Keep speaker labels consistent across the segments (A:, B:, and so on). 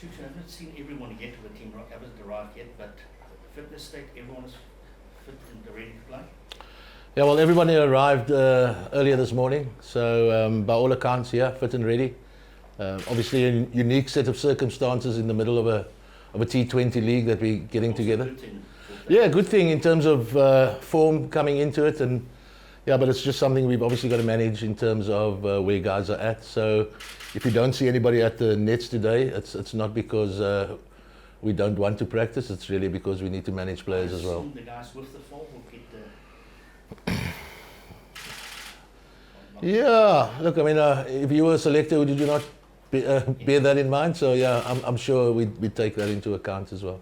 A: Shukri, I haven't seen everyone yet with the team, haven't arrived yet, but fitness state, everyone is fit and ready to play?
B: Yeah, well, everybody arrived earlier this morning, so by all accounts, yeah, fit and ready. Obviously, a unique set of circumstances in the middle of a T20 league that we're getting
A: Also
B: together.
A: good thing.
B: Yeah, good thing in terms of form coming into it, and yeah, but it's just something we've obviously got to manage in terms of where guys are at. So if you don't see anybody at the nets today, it's not because we don't want to practice. It's really because we need to manage players as well.
A: The guys with the form will get the.
B: Yeah, look, I mean, if you were a selector, would you not bear that in mind? So yeah, I'm sure we'd take that into account as well.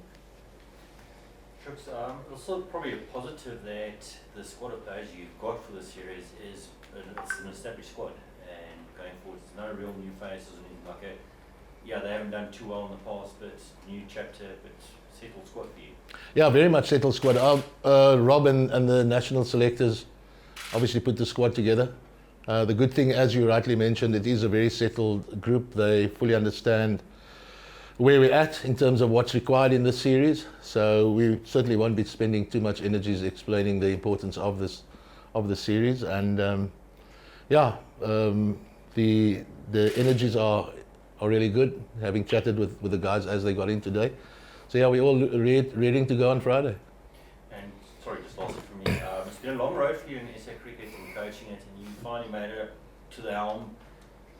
C: Shukes, also probably a positive that the squad of players you've got for the series is it's an established squad, and going forward, there's no real new faces or anything like that. Yeah, they haven't done too well in the past, but new chapter, but settled squad for you.
B: Yeah, very much settled squad. Rob and the national selectors obviously put the squad together. The good thing, as you rightly mentioned, it is a very settled group. They fully understand where we're at in terms of what's required in this series. So we certainly won't be spending too much energies explaining the importance of the series. And the energies are really good. Having chatted with the guys as they got in today. So yeah, we're all ready to go on Friday.
C: And sorry, just lastly from me, it's been a long road for you in SA cricket and coaching it, and you finally made it to the helm.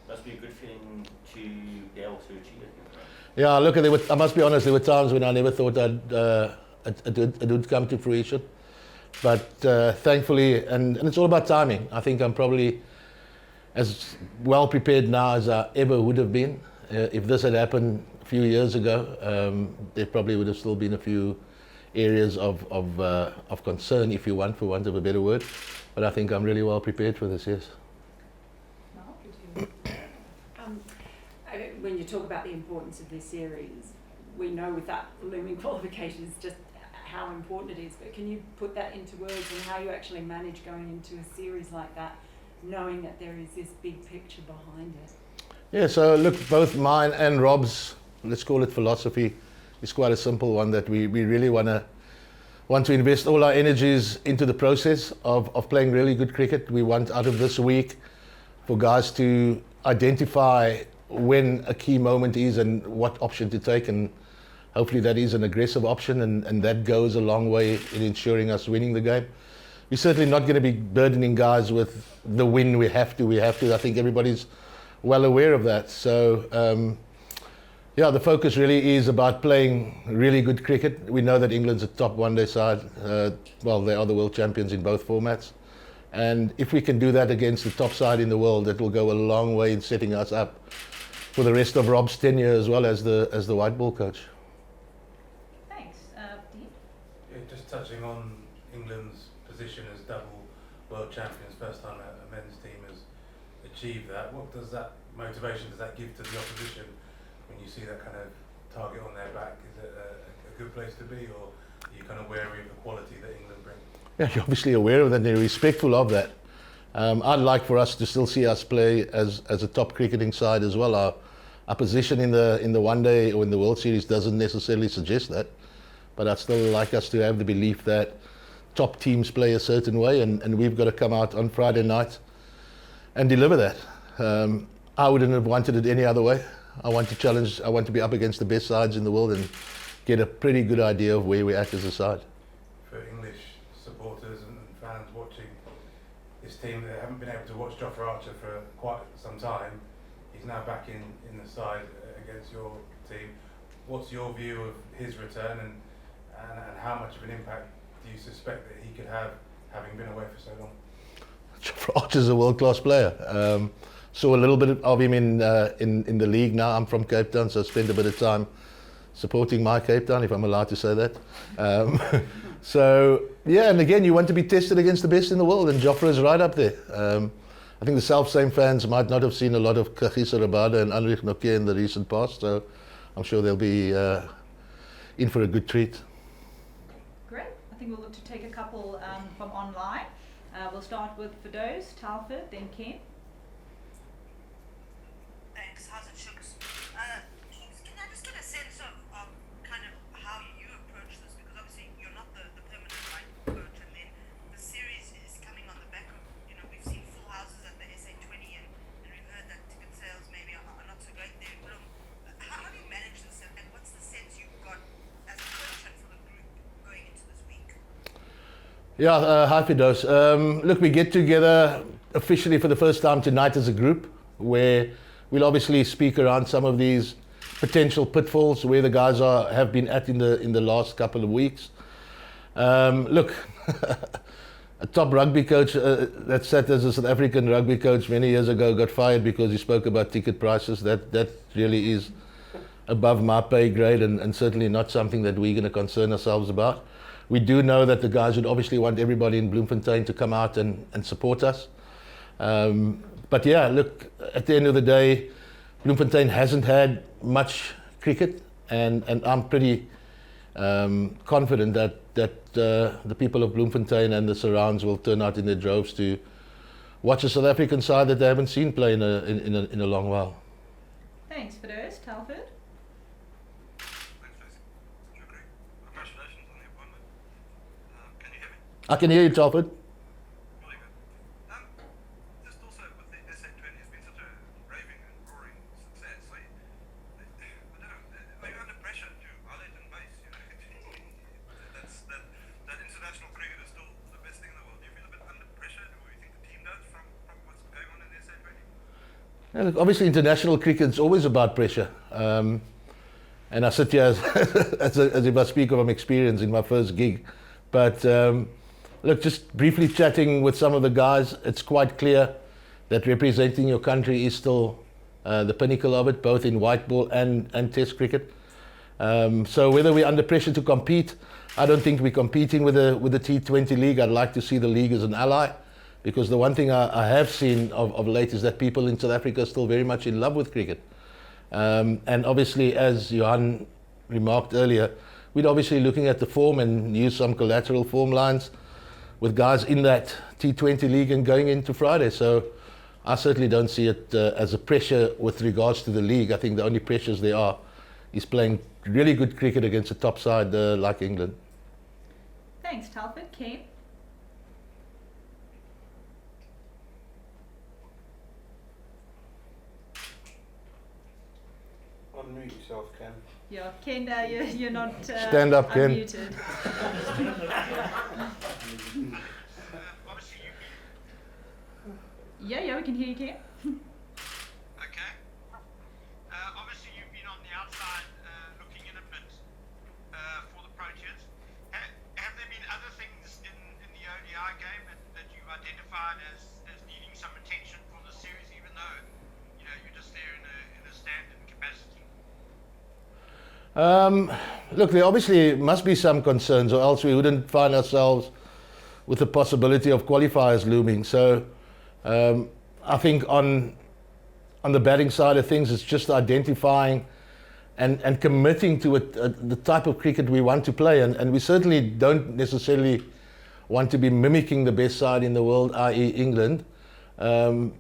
C: Must be a good feeling to be able to achieve it.
B: Yeah, look, I must be honest, there were times when I never thought it would come to fruition. But thankfully, and it's all about timing. I think I'm probably as well prepared now as I ever would have been. If this had happened a few years ago, there probably would have still been a few areas of concern, if you want, for want of a better word. But I think I'm really well prepared for this, yes.
D: When you talk about the importance of this series, we know with that looming qualifications just how important it is, but can you put that into words and how you actually manage going into a series like that, knowing that there is this big picture behind it?
B: Yeah, so look, both mine and Rob's, let's call it philosophy, is quite a simple one, that we really want to invest all our energies into the process of playing really good cricket. We want out of this week for guys to identify when a key moment is and what option to take, and hopefully that is an aggressive option, and that goes a long way in ensuring us winning the game. We're certainly not going to be burdening guys with the win. We have to. I think everybody's well aware of that. So yeah, the focus really is about playing really good cricket. We know that England's a top one-day side. Well, they are the world champions in both formats. And if we can do that against the top side in the world, it will go a long way in setting us up for the rest of Rob's tenure as well as the white ball coach.
E: Thanks. Dean?
F: Yeah, just touching on England's position as double world champions, first time a men's team has achieved that. What does that motivation does that give to the opposition when you see that kind of target on their back? Is it a good place to be, or are you kind of wary of the quality that England bring?
B: Yeah, you're obviously aware of that and you're respectful of that. I'd like for us to still see us play as a top cricketing side as well. Our position in the one day or in the World Series doesn't necessarily suggest that, but I'd still like us to have the belief that top teams play a certain way, and we've got to come out on Friday night and deliver that. I wouldn't have wanted it any other way. I want to challenge, I want to be up against the best sides in the world and get a pretty good idea of where we're at as a side.
F: For English supporters and fans watching this team that haven't been able to watch Jofra Archer for quite some time, he's now back in the side against your team. What's your view of his return, and how much of an impact do you suspect that he could have, having been away for so long?
B: Jofra Archer's a world-class player. Saw a little bit of him in the league now. I'm from Cape Town, so I spent a bit of time supporting my Cape Town, if I'm allowed to say that. So, yeah, and again, you want to be tested against the best in the world, and Jofra is right up there. I think the self-same fans might not have seen a lot of Kagiso Rabada and Anrich Noke in the recent past, so I'm sure they'll be in for a good treat.
E: Great. I think we'll look to take a couple from online. We'll start with Firdous, Talford, then Ken.
G: Thanks. How's it, Shukes? Can I just get a sense
B: Yeah, hi Fidos. Look, we get together officially for the first time tonight as a group, where we'll obviously speak around some of these potential pitfalls where the guys have been at in the last couple of weeks. Look, a top rugby coach that sat as a South African rugby coach many years ago got fired because he spoke about ticket prices. That really is above my pay grade and certainly not something that we're going to concern ourselves about. We do know that the guys would obviously want everybody in Bloemfontein to come out and support us. But yeah, look, at the end of the day, Bloemfontein hasn't had much cricket, and I'm pretty confident that the people of Bloemfontein and the surrounds will turn out in their droves to watch a South African side that they haven't seen play in a long while.
E: Thanks, Fidos. Telford?
G: Congratulations on the appointment. Can you hear me?
B: I can hear you, Telford.
G: Really good. Just also with the SA20 has been such a raving and roaring success. I don't know, are you under pressure to highlight and base? You know, that international cricket is still the best thing in the world. Do you feel a bit under pressure? Do you think the team does from what's going on in the SA20?
B: Yeah, look, obviously international cricket is always about pressure. And I sit here as if I speak of experience in my first gig. But look, just briefly chatting with some of the guys, it's quite clear that representing your country is still the pinnacle of it, both in white ball and test cricket. So whether we're under pressure to compete, I don't think we're competing with the T20 league. I'd like to see the league as an ally, because the one thing I have seen of late is that people in South Africa are still very much in love with cricket. And obviously, as Johan remarked earlier, we'd obviously looking at the form and use some collateral form lines with guys in that T20 league and going into Friday. So I certainly don't see it as a pressure with regards to the league. I think the only pressures there are is playing really good cricket against a top side like England.
E: Thanks, Telford. Kane?
F: Unmute yourself, Ken.
E: Yeah, Ken, you're not
B: Stand up, Ken.
E: unmuted.
G: Obviously,
E: Yeah, we can hear you, Ken.
G: okay. Obviously, you've been on the outside looking in a bit for the Proteas. Have there been other things in the ODI game that you've identified as needing some attention for the series, even though you're just there in a stand-in capacity?
B: Look, there obviously must be some concerns, or else we wouldn't find ourselves with the possibility of qualifiers looming. So I think on the batting side of things, it's just identifying and committing to the type of cricket we want to play. And we certainly don't necessarily want to be mimicking the best side in the world, i.e. England. And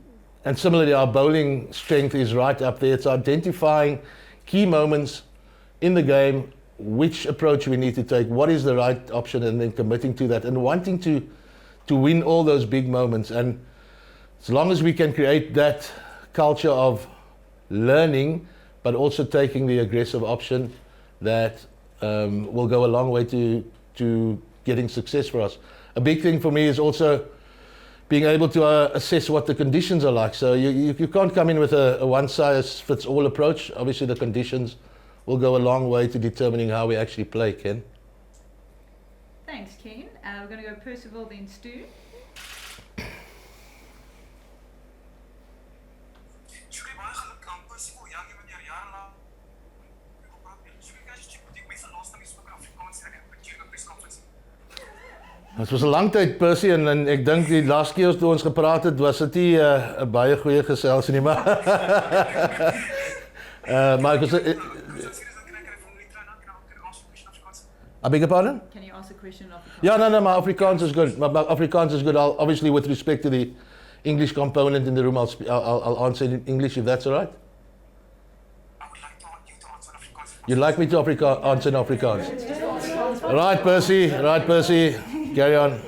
B: similarly, our bowling strength is right up there. It's identifying key moments in the game, which approach we need to take, what is the right option, and then committing to that and wanting to win all those big moments. And as long as we can create that culture of learning, but also taking the aggressive option, that will go a long way to getting success for us. A big thing for me is also being able to assess what the conditions are like. So you can't come in with a one-size-fits-all approach. Obviously, the conditions will go a long way to determining how we actually play, Ken.
E: Thanks, Ken. We're going to go Percival, then Stu.
G: Shukri, baie geluk aan Percival. Ja, jy het jarenlang Shukri, kan jy check met die mense last time you spoke in Afrikaans met you in 'n press conference?
B: Het was 'n lang tyd, Percy, en ek dink die laaste keer toe ons gepraat het, was dit nie 'n baie goeie gesels nie, maar maar ek was I beg your pardon?
E: Can you ask a question of
B: Yeah, no, my Afrikaans is good. My Afrikaans is good. Obviously, with respect to the English component in the room, I'll answer in English if that's all right.
G: I would like you to answer in Afrikaans.
B: You'd like me to answer in Afrikaans? Right, Percy. Carry on.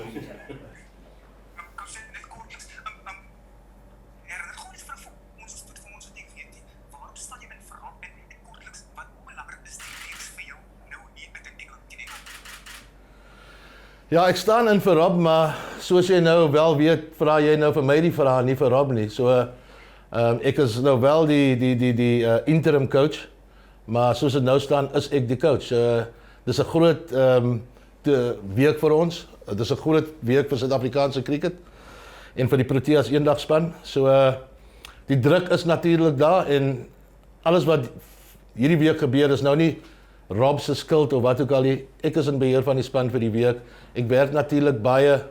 G: Kom sê net kortliks. Herinner gou net vir ons stoet vir ons wat ek weet nie. Waar staan jy in verhaal en kortliks wat hoe belangrik is die reeks vir jou nou hier met die England teen Engeland?
B: Ja, ek staan in vir Rob, maar soos jy nou wel weet, vra jy nou vir my die vraag, nie vir Rob nie. So ek is nou wel die interim coach, maar soos dit nou staan, is ek die coach. Dis 'n groot week vir ons. Dis 'n groot week vir Suid-Afrikaanse cricket en vir die Proteas eendagspan. So die druk is natuurlik daar en alles wat hierdie week gebeur is nou nie Rob se skuld of wat ook al nie. Ek is in beheer van die span vir die week. Ek werk natuurlik baie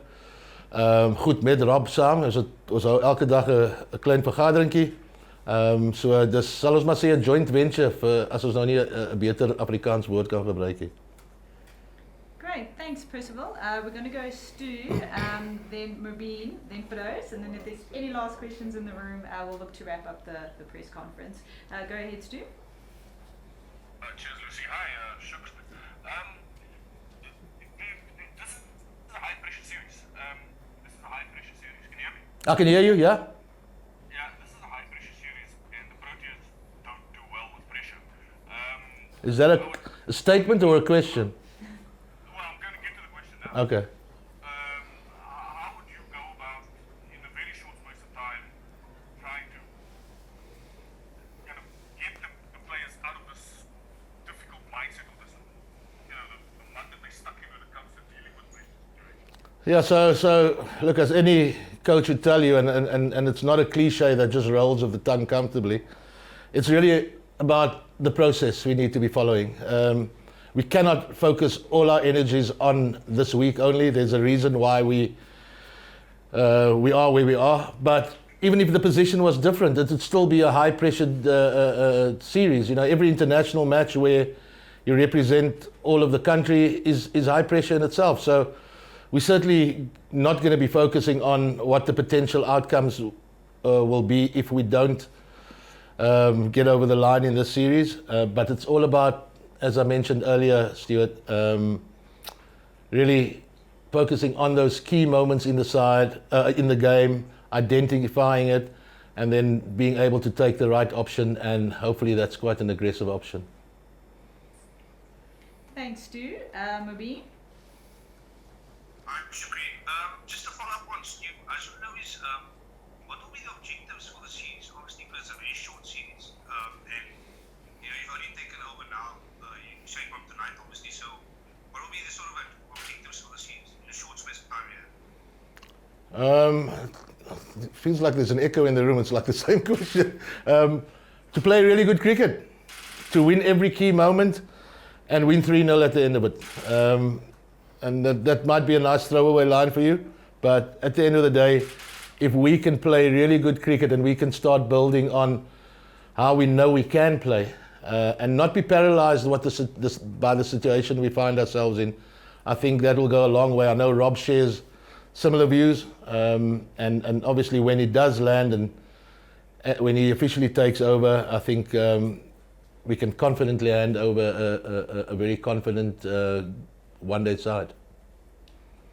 B: goed met Rob saam. Ons hou elke dag 'n klein vergaderingkie. So dis sal ons maar sê 'n joint venture vir as ons nou nie 'n beter Afrikaans woord kan gebruik nie.
E: Great, thanks Percival. We're going to go Stu, then Mobeen, then Fidos, and then if there's any last questions in the room, we'll look to wrap up the press conference. Go ahead, Stu.
G: Cheers, Lucy. Hi, Shukri. This is a high pressure series. This is a high pressure series. Can you hear me?
B: I can hear you, yeah?
G: Yeah, this is a high pressure series, and the Proteas don't do well with pressure.
B: Is that a statement or a question?
G: Well, I'm going to get to the question now.
B: Okay.
G: How would you go about, in a very short space of time, trying to kind of get the players out of this difficult mindset of this, the mud that they're stuck in when it comes to dealing with pressure?
B: Yeah, so look, as any coach would tell you, and it's not a cliche that just rolls off the tongue comfortably, it's really about the process we need to be following. We cannot focus all our energies on this week only. There's a reason why we are where we are. But even if the position was different, it would still be a high-pressured series. Every international match where you represent all of the country is high pressure in itself. So we're certainly not going to be focusing on what the potential outcomes will be if we don't get over the line in this series. But it's all about, as I mentioned earlier, Stuart, really focusing on those key moments in the game, identifying it, and then being able to take the right option, and hopefully that's quite an aggressive option.
E: Thanks, Stu. Mobeen?
G: Hi, Shukri. Just to follow up on Stu, I just want to know what will be the objectives for the series? Obviously, because it's a very short series, and you've only taken over now. You shape up tonight, obviously. So, what will be the sort of objectives for the series in a short space of time here?
B: It feels like there's an echo in the room. It's like the same question. To play really good cricket, to win every key moment, and win 3-0 at the end of it. And that might be a nice throwaway line for you, but at the end of the day, if we can play really good cricket and we can start building on how we know we can play, and not be paralyzed by the situation we find ourselves in, I think that will go a long way. I know Rob shares similar views, and obviously when he does land and when he officially takes over, I think we can confidently hand over a very confident one-day side.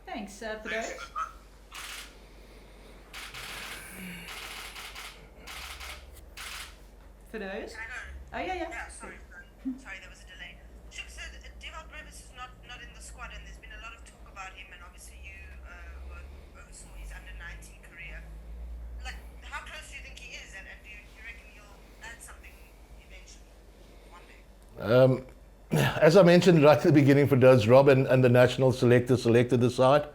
E: Thanks, Fidos. Fidos? Oh, yeah.
H: Yeah, sorry, there was a delay. Shuk said Devon Brevis is not in the squad, and there's been a lot of talk about him, and obviously you oversaw his under-19 career. Like, how close do you think he is, and do you reckon he'll add something eventually, one day?
B: As I mentioned right at the beginning, for those, Rob and the national selector selected the side.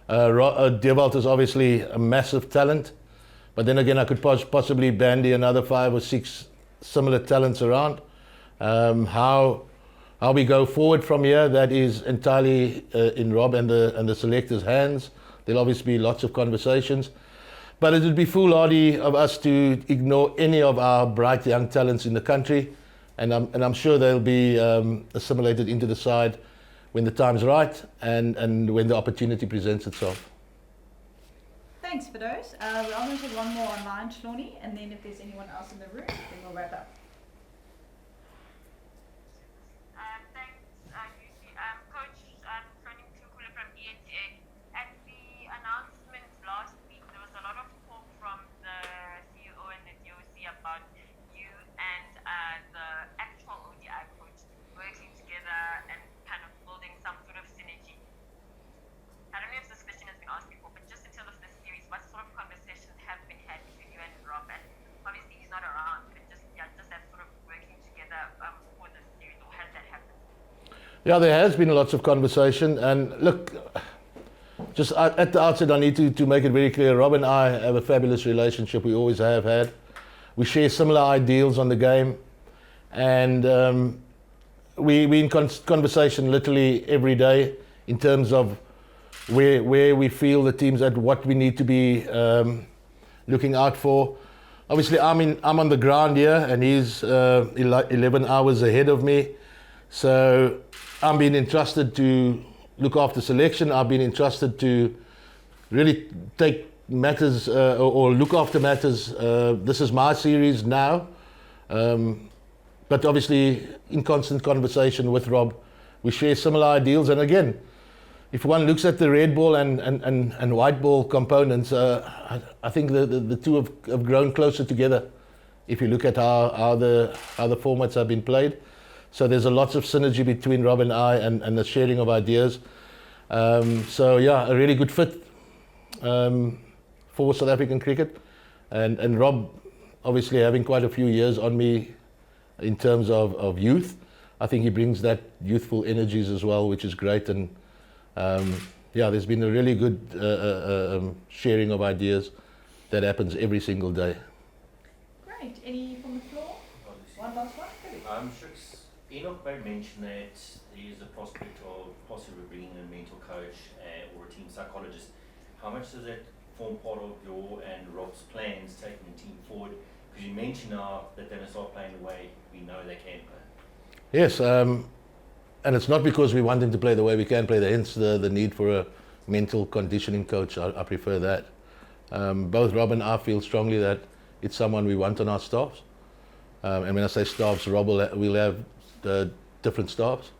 B: Dewald is obviously a massive talent, but then again, I could possibly bandy another 5 or 6 similar talents around. How we go forward from here, that is entirely in Rob and the selector's hands. There'll obviously be lots of conversations, but it would be foolhardy of us to ignore any of our bright young talents in the country. And I'm sure they'll be assimilated into the side when the time's right and when the opportunity presents itself.
E: Thanks, Fidos. I'm going to take one more online, Shloni, and then if there's anyone else in the room, then we'll wrap up.
I: Thanks, Lucy. Coach, Froning Tukula from ENTA. At the announcement last week, there was a lot of talk from the CEO and the DOC about you and the actual ODI coach working together and kind of building some sort of synergy.
B: Yeah, there has been lots of conversation, and look, just at the outset, I need to make it very clear. Rob and I have a fabulous relationship. We always have had. We share similar ideals on the game, and we in conversation literally every day in terms of where we feel the team's at, what we need to be looking out for. Obviously, I'm on the ground here, and he's 11 hours ahead of me, so I'm being entrusted to look after selection. I've been entrusted to really take matters or look after matters. This is my series now, but obviously in constant conversation with Rob. We share similar ideals, and again, if one looks at the red ball and white ball components, I think the two have grown closer together. If you look at how the formats have been played, so there's a lots of synergy between Rob and I, and the sharing of ideas. So yeah, a really good fit for South African cricket, and Rob obviously having quite a few years on me in terms of youth. I think he brings that youthful energies as well, which is great. And yeah, there's been a really good sharing of ideas that happens every single day.
E: Great. Any from the floor? One last one.
C: Shuks, Enoch made mention that there is a prospect of possibly bringing in a mental coach or a team psychologist. How much does that form part of your and Rob's plans taking the team forward? Because you mentioned now that they're going to start playing the way we know they can play.
B: Yes, and it's not because we want them to play the way we can play, hence the need for a mental conditioning coach. I prefer that. Both Rob and I feel strongly that it's someone we want on our staffs. And when I say staffs, Rob will have different staffs.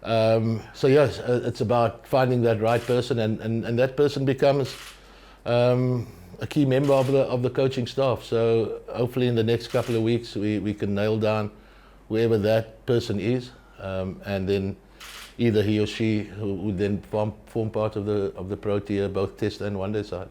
B: So yes, it's about finding that right person, and that person becomes a key member of the coaching staff. So hopefully in the next couple of weeks we can nail down whoever that person is, and then either he or she would then form part of the Protea, both Test and One Day side.